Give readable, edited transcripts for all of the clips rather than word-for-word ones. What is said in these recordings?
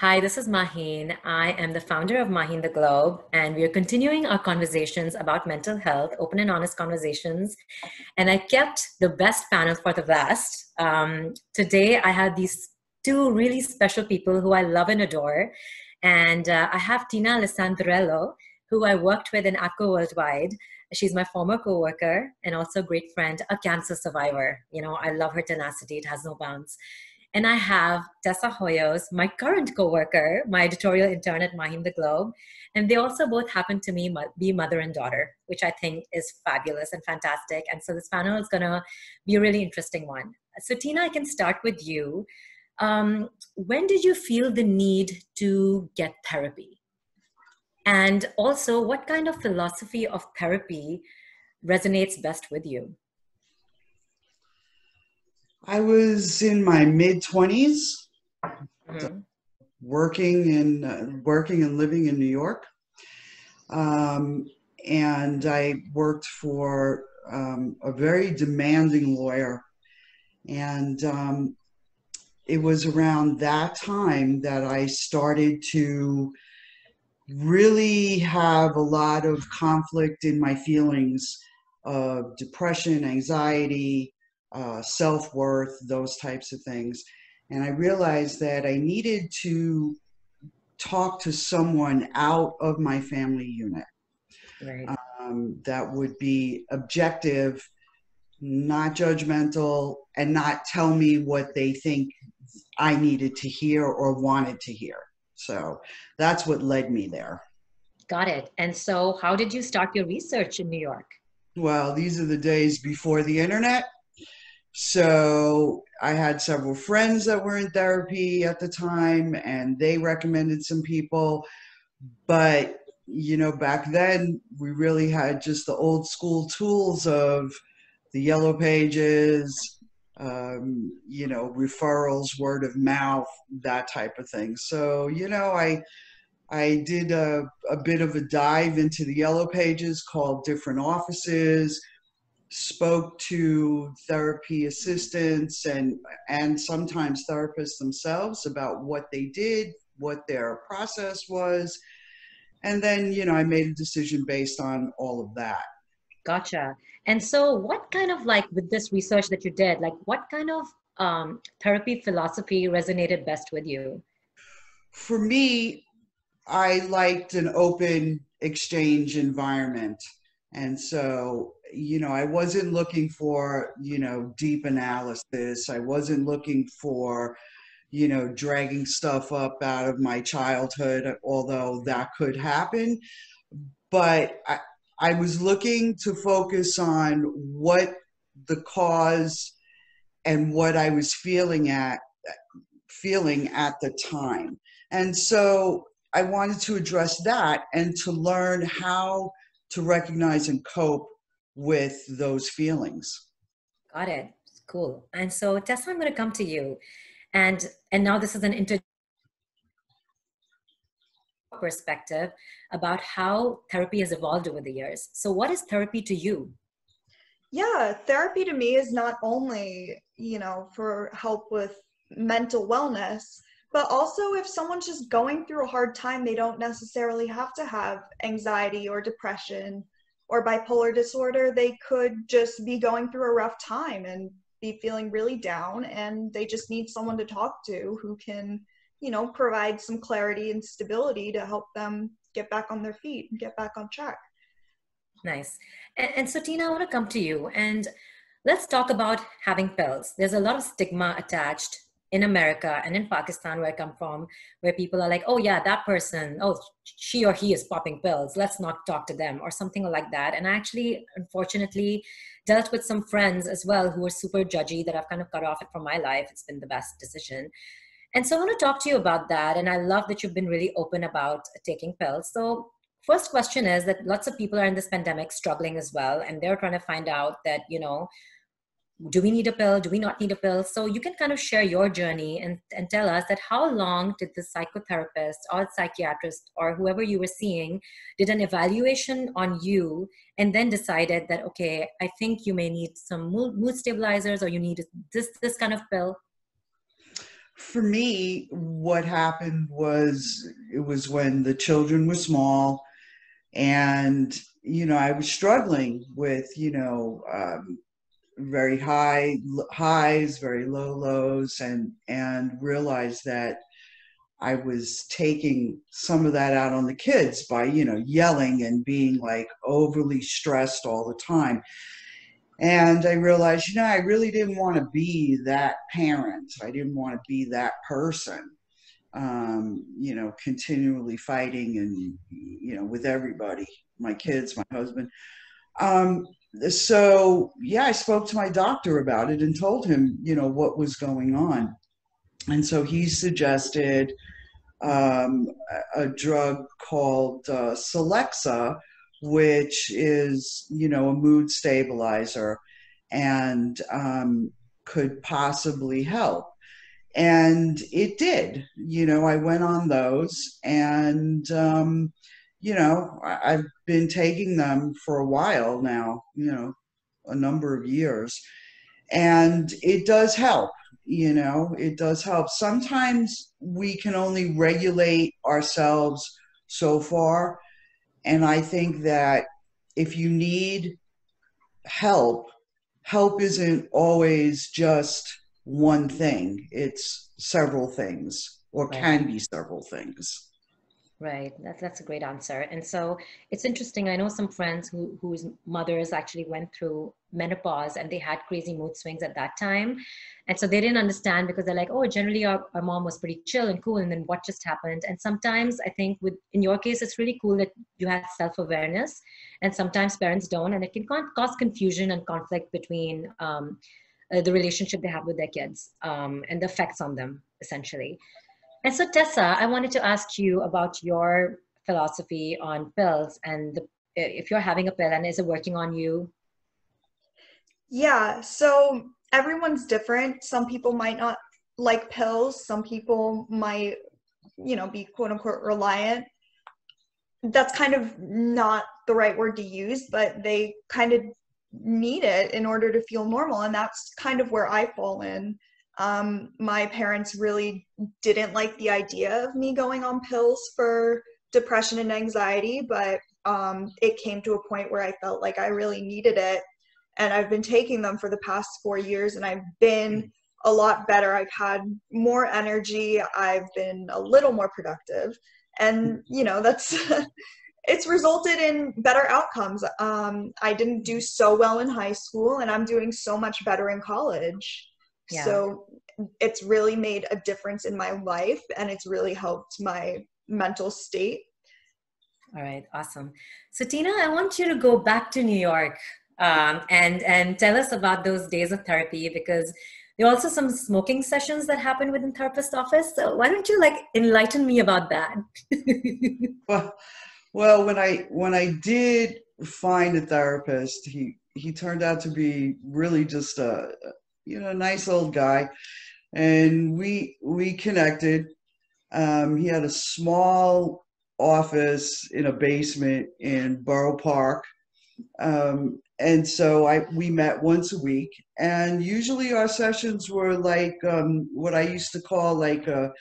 Hi, this is Maheen. I am the founder of Maheen The Globe, and we are continuing our conversations about mental health, open and honest conversations. And I kept the best panel for the last. Today, I have these two really special people who I love and adore. And I have Tina Lissandrello, who I worked with in APCO Worldwide. She's my former coworker and also a great friend, a cancer survivor. You know, I love her tenacity. It has no bounds. And I have Tessa Hoyos, my current coworker, my editorial intern at Maheen The Globe. And they also both happen to me be mother and daughter, which I think is fabulous and fantastic. And so this panel is going to be a really interesting one. So Tina, I can start with you. When did you feel the need to get therapy? And also, what kind of philosophy of therapy resonates best with you? I was in my mid-20s, Mhm. working and living in New York, and I worked for a very demanding lawyer, and it was around that time that I started to really have a lot of conflict in my feelings of depression, anxiety, self-worth, those types of things. And I realized that I needed to talk to someone out of my family unit Right. that would be objective, not judgmental, and not tell me what they think I needed to hear or wanted to hear. So that's what led me there. Got it. And so, how did you start your research in New York? Well, these are the days before the internet. So I had several friends that were in therapy at the time, and they recommended some people. But, back then we really had just the old school tools of the yellow pages, referrals, word of mouth, that type of thing. So, I did a bit of a dive into the yellow pages, called different offices, spoke to therapy assistants and sometimes therapists themselves about what they did, what their process was, and then I made a decision based on all of that. Gotcha. And so, what kind of like with this research that you did, like what kind of therapy philosophy resonated best with you? For me, I liked an open exchange environment. And so, I wasn't looking for, deep analysis. I wasn't looking for, dragging stuff up out of my childhood, although that could happen. But I was looking to focus on what the cause and what I was feeling at the time. And so I wanted to address that and to learn how to recognize and cope with those feelings. Got it. Cool. And so, Tessa, I'm going to come to you, and now this is an inter perspective about how therapy has evolved over the years. So, what is therapy to you? Yeah, therapy to me is not only, for help with mental wellness, but also if someone's just going through a hard time, they don't necessarily have to have anxiety or depression or bipolar disorder. They could just be going through a rough time and be feeling really down, and they just need someone to talk to who can, provide some clarity and stability to help them get back on their feet and get back on track. Nice. And so, Tina, I want to come to you and let's talk about having pills. There's a lot of stigma attached in America and in Pakistan, where I come from, where people are like, oh, yeah, that person, oh, she or he is popping pills. Let's not talk to them or something like that. And I actually, unfortunately, dealt with some friends as well who were super judgy that I've kind of cut off it from my life. It's been the best decision. And so I want to talk to you about that. And I love that you've been really open about taking pills. So first question is that lots of people are in this pandemic struggling as well. And they're trying to find out that, do we need a pill? Do we not need a pill? So you can kind of share your journey and tell us that how long did the psychotherapist or psychiatrist or whoever you were seeing did an evaluation on you and then decided that, okay, I think you may need some mood stabilizers or you need this kind of pill? for me, what happened was it was when the children were small, and I was struggling with very high highs, very low lows, and realized that I was taking some of that out on the kids by yelling and being like overly stressed all the time. And I realized, I really didn't want to be that parent. I didn't want to be that person, continually fighting and, with everybody, my kids, my husband. Um, so, yeah, I spoke to my doctor about it and told him, what was going on. And so he suggested a drug called Celexa, which is, a mood stabilizer, and could possibly help. And it did. I went on those, and I've been taking them for a while now, a number of years, and it does help. It does help. Sometimes we can only regulate ourselves so far, and I think that if you need help, help isn't always just one thing. It's several things, or Right. can be several things. Right. That's a great answer. And so it's interesting. I know some friends whose mothers actually went through menopause and they had crazy mood swings at that time. And so they didn't understand because they're like, oh, generally our mom was pretty chill and cool. And then what just happened? And sometimes I think in your case, it's really cool that you had self-awareness, and sometimes parents don't. And it can cause confusion and conflict between the relationship they have with their kids, and the effects on them, essentially. And so, Tessa, I wanted to ask you about your philosophy on pills, and if you're having a pill and is it working on you? Yeah, so everyone's different. Some people might not like pills. Some people might, be quote unquote reliant. That's kind of not the right word to use, but they kind of need it in order to feel normal. And that's kind of where I fall in. My parents really didn't like the idea of me going on pills for depression and anxiety, but it came to a point where I felt like I really needed it. And I've been taking them for the past 4 years, and I've been a lot better. I've had more energy. I've been a little more productive. And, that's it's resulted in better outcomes. I didn't do so well in high school, and I'm doing so much better in college. Yeah. So it's really made a difference in my life, and it's really helped my mental state. All right. Awesome. So, Tina, I want you to go back to New York, and tell us about those days of therapy, because there are also some smoking sessions that happen within therapist office. So why don't you enlighten me about that? Well, when I did find a therapist, he turned out to be really just a nice old guy, and we connected. He had a small office in a basement in Borough Park, and so we met once a week, and usually our sessions were like what I used to call like a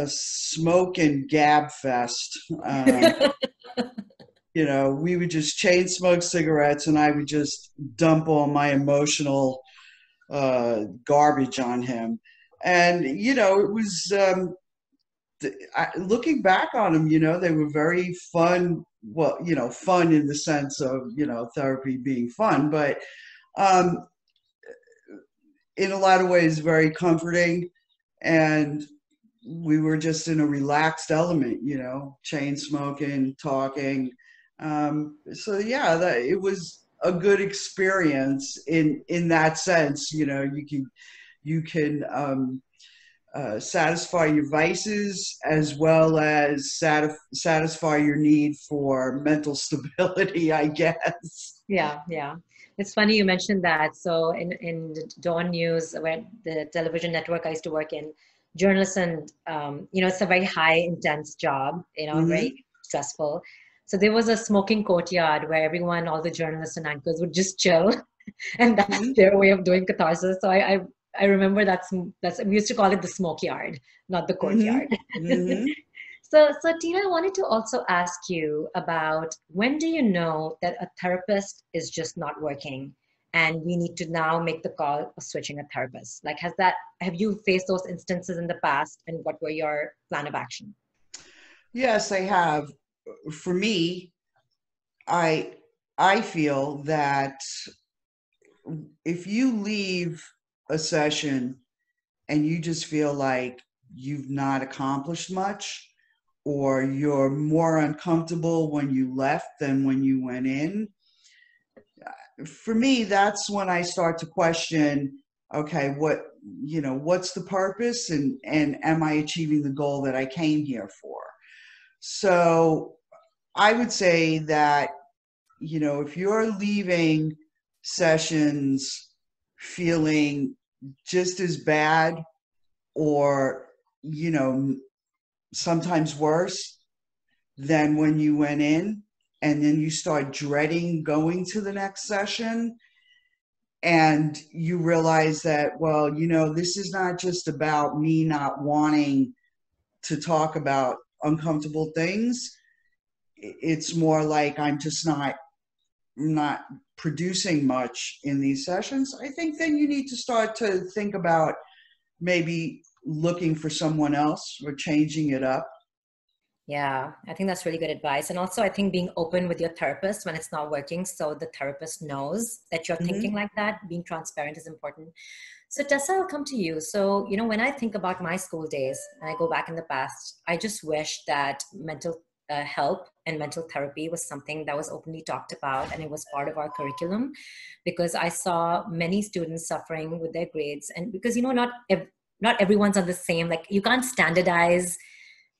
smoke and gab fest. We would just chain smoke cigarettes, and I would just dump all my emotional garbage on him. And, it was, looking back on them, they were very fun. Well, fun in the sense of, therapy being fun, but um, in a lot of ways, very comforting. And we were just in a relaxed element, chain smoking, talking. So yeah, it was a good experience in that sense. You can satisfy your vices as well as satisfy your need for mental stability, I guess. Yeah, yeah. It's funny you mentioned that. So in the Dawn News, where the television network I used to work in, journalists and it's a very high intense job, Mm-hmm. very stressful. So there was a smoking courtyard where everyone, all the journalists and anchors would just chill, and that's Mm-hmm. their way of doing catharsis. So I I remember that's we used to call it the smoke yard, not the Mm-hmm. courtyard. Mm-hmm. So Tina, I wanted to also ask you about when do you know that a therapist is just not working and we need to now make the call of switching a therapist? Like, have you faced those instances in the past and what were your plan of action? Yes, I have. For me, I I feel that if you leave a session and you just feel like you've not accomplished much, or you're more uncomfortable when you left than when you went in, for me, that's when I start to question, okay, what's the purpose, and am I achieving the goal that I came here for? So I would say that, if you're leaving sessions feeling just as bad, or, you know, sometimes worse than when you went in, and then you start dreading going to the next session, and you realize that, well, this is not just about me not wanting to talk about uncomfortable things. It's more like I'm just not producing much in these sessions. I think then you need to start to think about maybe looking for someone else or changing it up. Yeah, I think that's really good advice. And also, I think being open with your therapist when it's not working, so the therapist knows that you're thinking Mm-hmm. like that, being transparent is important. So, Tessa, I'll come to you. So, when I think about my school days and I go back in the past, I just wish that mental help and mental therapy was something that was openly talked about and it was part of our curriculum, because I saw many students suffering with their grades. And because, not everyone's on the same, like you can't standardize,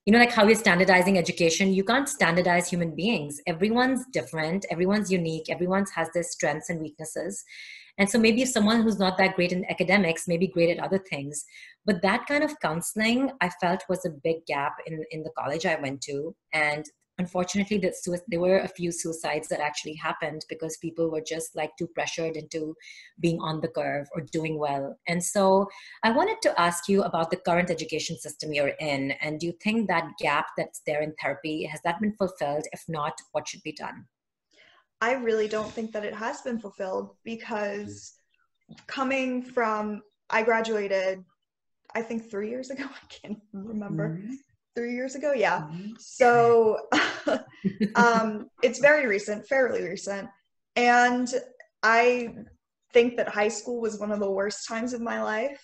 like how we're standardizing education, you can't standardize human beings. Everyone's different, everyone's unique, everyone's has their strengths and weaknesses. And so maybe if someone who's not that great in academics may be great at other things. But that kind of counseling I felt was a big gap in the college I went to. And unfortunately, there were a few suicides that actually happened because people were just like too pressured into being on the curve or doing well. And so I wanted to ask you about the current education system you're in. And do you think that gap that's there in therapy, has that been fulfilled? If not, what should be done? I really don't think that it has been fulfilled because coming from, I graduated, I think 3 years ago. I can't remember. Mm-hmm. 3 years ago, yeah. Mm-hmm. So it's very recent, fairly recent. And I think that high school was one of the worst times of my life.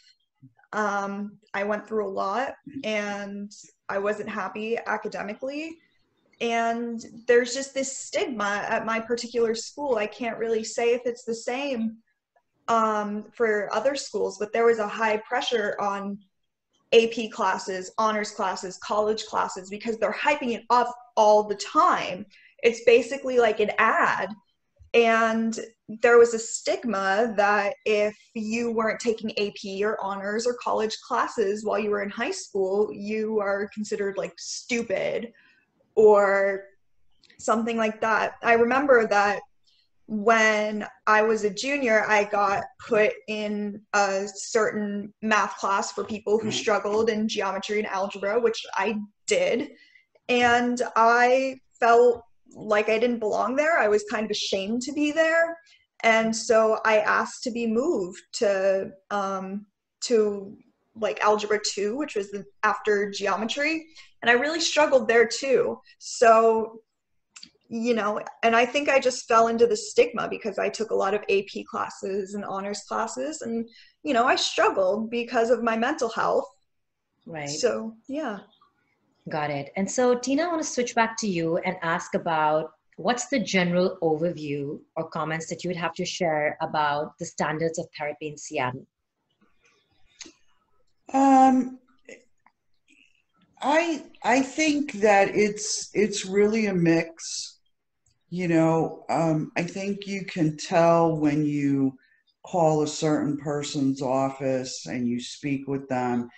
I went through a lot and I wasn't happy academically. And there's just this stigma at my particular school. I can't really say if it's the same for other schools, but there was a high pressure on AP classes, honors classes, college classes, because they're hyping it up all the time. It's basically like an ad. And there was a stigma that if you weren't taking AP or honors or college classes while you were in high school, you are considered like stupid or something like that. I remember that when I was a junior, I got put in a certain math class for people who struggled in geometry and algebra, which I did. And I felt like I didn't belong there. I was kind of ashamed to be there. And so I asked to be moved to like algebra 2, which was after geometry. And I really struggled there too. So and I think I just fell into the stigma because I took a lot of AP classes and honors classes, and I struggled because of my mental health. Right. So yeah. Got it. And so, Tina, I want to switch back to you and ask about what's the general overview or comments that you would have to share about the standards of therapy in Seattle? Um, I think that it's really a mix. I think you can tell when you call a certain person's office and you speak with them,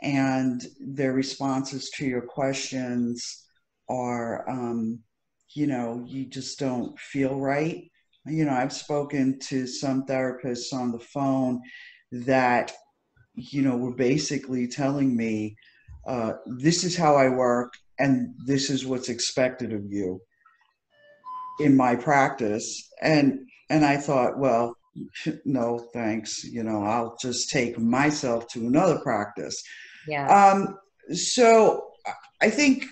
and their responses to your questions are, you just don't feel right. I've spoken to some therapists on the phone that, were basically telling me, this is how I work and this is what's expected of you in my practice. And I thought, well, no, thanks. I'll just take myself to another practice. Yeah. So I think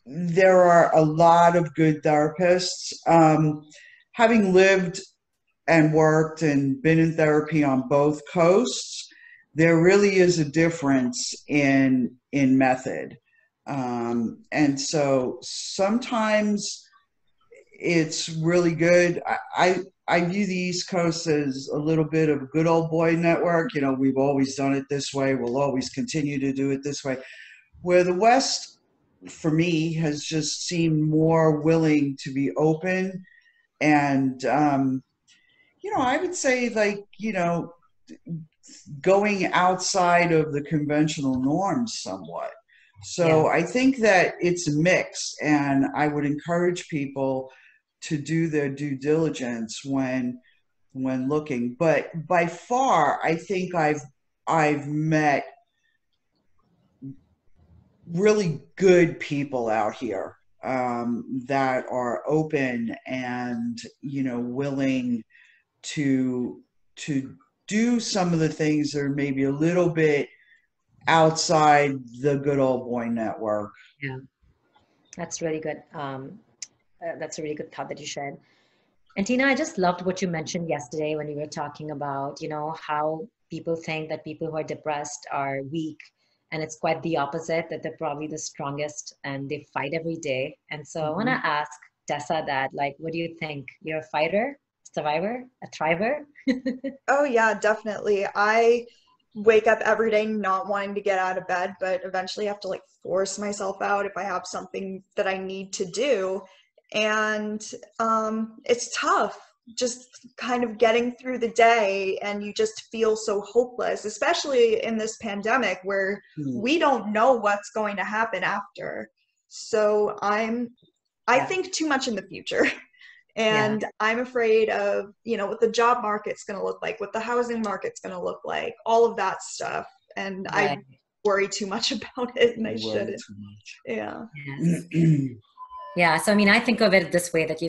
there are a lot of good therapists. Having lived and worked and been in therapy on both coasts, there really is a difference in method. And so sometimes it's really good. I view the East Coast as a little bit of a good old boy network. We've always done it this way. We'll always continue to do it this way. Where the West, for me, has just seemed more willing to be open. And, I would say, like, going outside of the conventional norms somewhat. So I think that it's a mix, and I would encourage people to do their due diligence when looking. But by far, I think I've met really good people out here, that are open and willing to do some of the things that are maybe a little bit outside the good old boy network. Yeah, that's really good. That's a really good thought that you shared. And Tina, I just loved what you mentioned yesterday when you were talking about, how people think that people who are depressed are weak. And it's quite the opposite, that they're probably the strongest and they fight every day. And so I want to ask Tessa that, like, what do you think? You're a fighter, survivor, a thriver? Oh yeah, definitely. I wake up every day not wanting to get out of bed, but eventually have to like force myself out if I have something that I need to do. And it's tough just kind of getting through the day, and you just feel so hopeless, especially in this pandemic where we don't know what's going to happen after. So I think too much in the future. And I'm afraid of, what the job market's going to look like, what the housing market's going to look like, all of that stuff. And I worry too much about it, and I shouldn't. Yeah. Yes. Yeah. So, I mean, I think of it this way, that,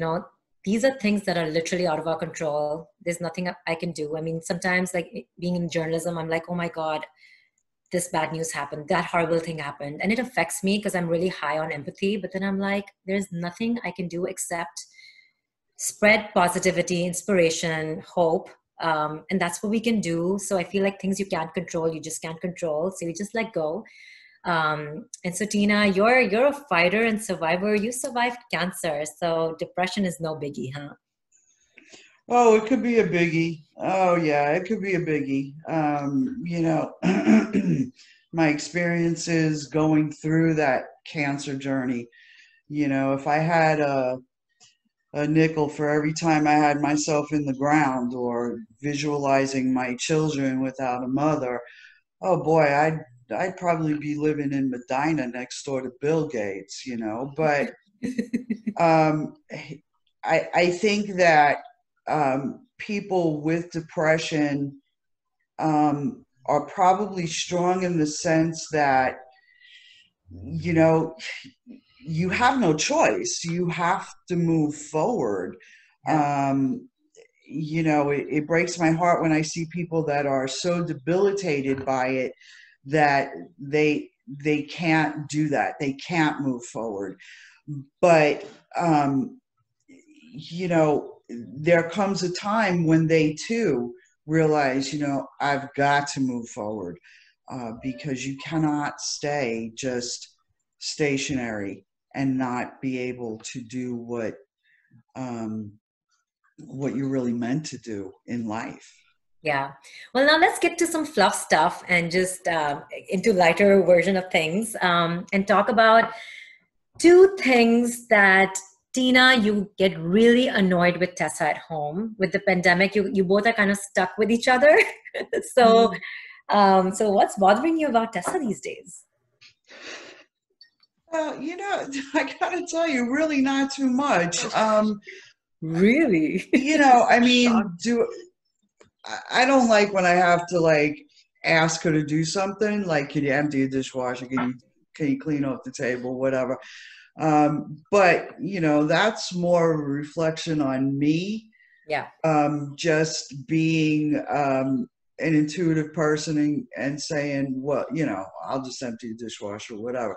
these are things that are literally out of our control. There's nothing I can do. I mean, sometimes, like, being in journalism, I'm like, oh my God, this bad news happened, that horrible thing happened. And it affects me because I'm really high on empathy. But then I'm like, there's nothing I can do except spread positivity, inspiration, hope. And that's what we can do. So I feel like things you can't control, you just can't control. So you just let go. And so Tina, you're a fighter and survivor. You survived cancer. So depression is no biggie, huh? Oh, it could be a biggie. Oh yeah, it could be a biggie. My experiences going through that cancer journey, if I had a nickel for every time I had myself in the ground or visualizing my children without a mother, oh boy, I'd probably be living in Medina next door to Bill Gates, But I think that people with depression are probably strong in the sense that, you have no choice. You have to move forward. Yeah. It breaks my heart when I see people that are so debilitated by it that they can't do that. They can't move forward. But, there comes a time when they too realize, I've got to move forward, because you cannot stay just stationary and not be able to do what you're really meant to do in life. Yeah. Well, now let's get to some fluff stuff and just into lighter version of things, and talk about two things that, Tina, you get really annoyed with Tessa at home. With the pandemic, you both are kind of stuck with each other. So, so what's bothering you about Tessa these days? Well, I gotta tell you, really not too much. Really? I mean, I don't like when I have to like ask her to do something. Like, can you empty a dishwasher? Can you clean off the table? Whatever. But you know, that's more of a reflection on me. Yeah. Just being an intuitive person and saying, well, you know, I'll just empty the dishwasher, whatever.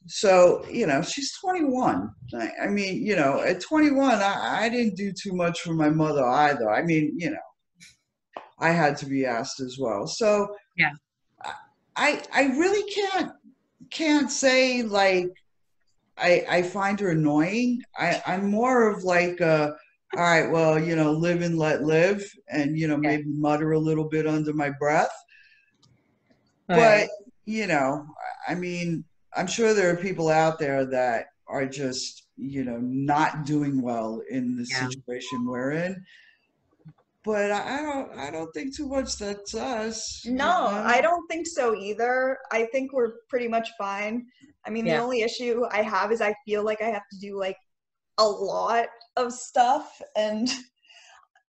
So, you know, she's 21. I mean, you know, at 21, I didn't do too much for my mother either. I mean, you know, I had to be asked as well. So Yeah. I really can't say like I find her annoying. I'm more of like all right, well, you know, live and let live, and you know, Yeah. maybe mutter a little bit under my breath. All But right. you know, I mean, I'm sure there are people out there that are just, you know, not doing well in the Yeah. situation we're in. But I don't think too much that's us, you No, know. I don't think so either. I think we're pretty much fine. I mean, the Yeah. only issue I have is I feel like I have to do like a lot of stuff and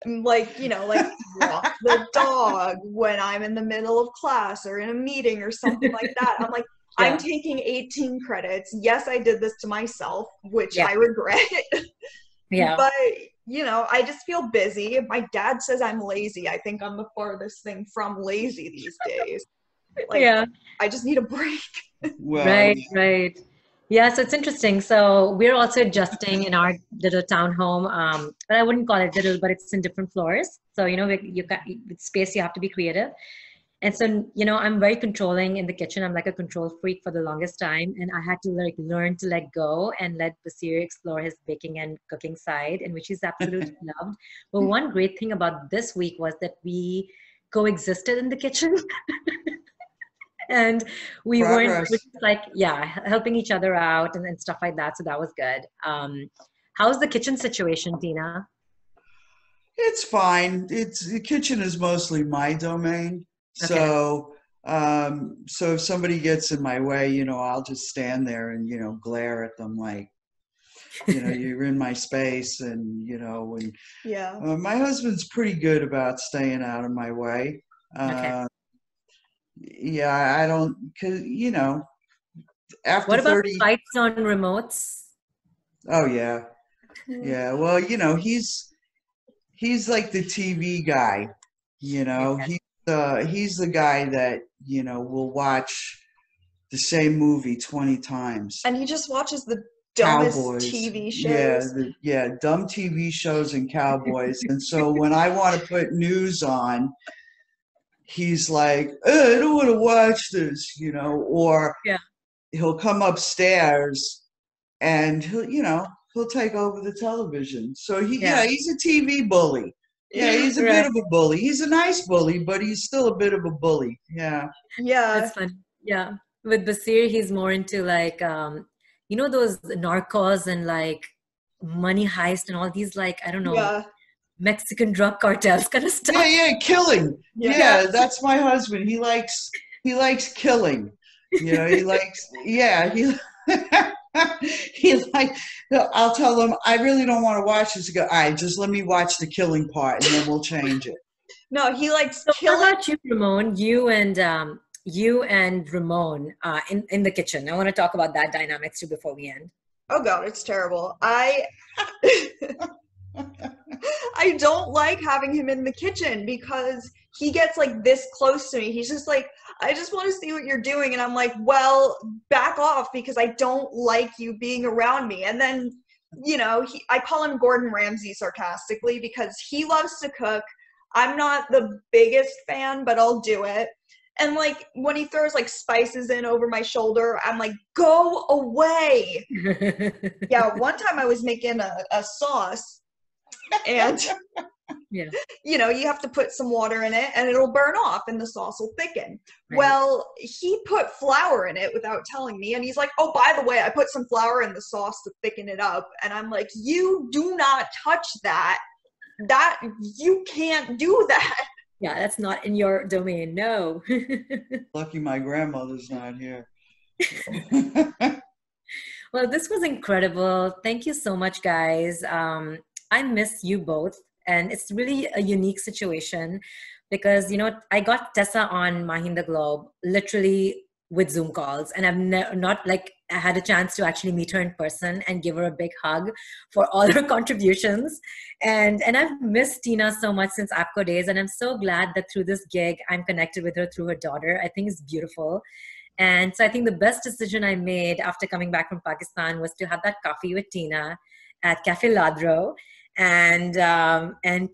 like, you know, like walk the dog when I'm in the middle of class or in a meeting or something like that. I'm like, I'm Yeah. taking 18 credits. Yes, I did this to myself, which Yeah. I regret. Yeah. But, you know, I just feel busy. My dad says I'm lazy. I think I'm the farthest thing from lazy these days. Like, Yeah. I just need a break. Well, Right, right. Yeah, so it's interesting. So we're also adjusting in our little townhome. But I wouldn't call it little, but it's in different floors. So, you know, you got with space, you have to be creative. And so, you know, I'm very controlling in the kitchen. I'm like a control freak for the longest time. And I had to like learn to let go and let Basir explore his baking and cooking side, in which he's absolutely loved. But one great thing about this week was that we coexisted in the kitchen. And we weren't progress. we're just like, yeah, helping each other out and stuff like that. So that was good. How's the kitchen situation, Tina? It's fine. It's the kitchen is mostly my domain. Okay. So so if somebody gets in my way, you know, I'll just stand there and, you know, glare at them like, you know, you're in my space, and you know, and Yeah. my husband's pretty good about staying out of my way. Okay. Uh, yeah, I don't, cause you know, after What about 30, fights on remotes? oh yeah, Mm. yeah. Well, you know, he's like the TV guy, you know. Okay. He's the guy that, you know, will watch the same movie 20 times. And he just watches the dumbest Cowboys. TV Yeah, shows. yeah, dumb TV shows and cowboys. And so when I want to put news on, he's like, I don't want to watch this, you know, or Yeah. he'll come upstairs and he'll take over the television. So Yeah. he's a TV bully. Yeah, he's a bit Right. of a bully. He's a nice bully, but he's still a bit of a bully. Yeah. Yeah. That's funny. Yeah. With Basir, he's more into like, you know, those narcos and like money heist and all these like, I don't know, Yeah. Mexican drug cartels kind of Yeah, stuff. yeah, killing. Yeah. Yeah. Yeah, that's my husband. He likes killing. You know, he likes yeah, he he like I'll tell him I really don't want to watch this. He go, all right, just let me watch the killing part and then we'll change it. No, he likes So what killing. about you, Ramon? You and Ramon in the kitchen. I want to talk about that dynamics too before we end. Oh God, it's terrible. I don't like having him in the kitchen because he gets like this close to me. He's just like, I just want to see what you're doing. And I'm like, well, back off because I don't like you being around me. And then, you know, I call him Gordon Ramsay sarcastically because he loves to cook. I'm not the biggest fan, but I'll do it. And like when he throws like spices in over my shoulder, I'm like, go away. Yeah, one time I was making a sauce and Yeah. you know, you have to put some water in it and it'll burn off and the sauce will thicken. Right. Well, he put flour in it without telling me. And he's like, oh, by the way, I put some flour in the sauce to thicken it up. And I'm like, you do not touch that. You can't do that. Yeah, that's not in your domain. No. Lucky my grandmother's not here. Well, this was incredible. Thank you so much, guys. I miss you both. And it's really a unique situation because, you know, I got Tessa on Maheen The Globe literally with Zoom calls, and I've not like had a chance to actually meet her in person and give her a big hug for all her contributions. And I've missed Tina so much since APCO days, and I'm so glad that through this gig I'm connected with her through her daughter. I think it's beautiful. And so I think the best decision I made after coming back from Pakistan was to have that coffee with Tina at Cafe Ladro. And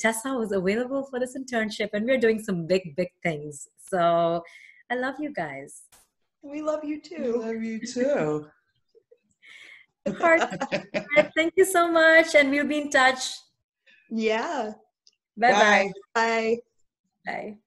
Tessa was available for this internship, and we're doing some big things. So I love you guys. We love you We too. love you too. Thank you so much, and we'll be in touch. Yeah. Bye-bye. Bye. Bye.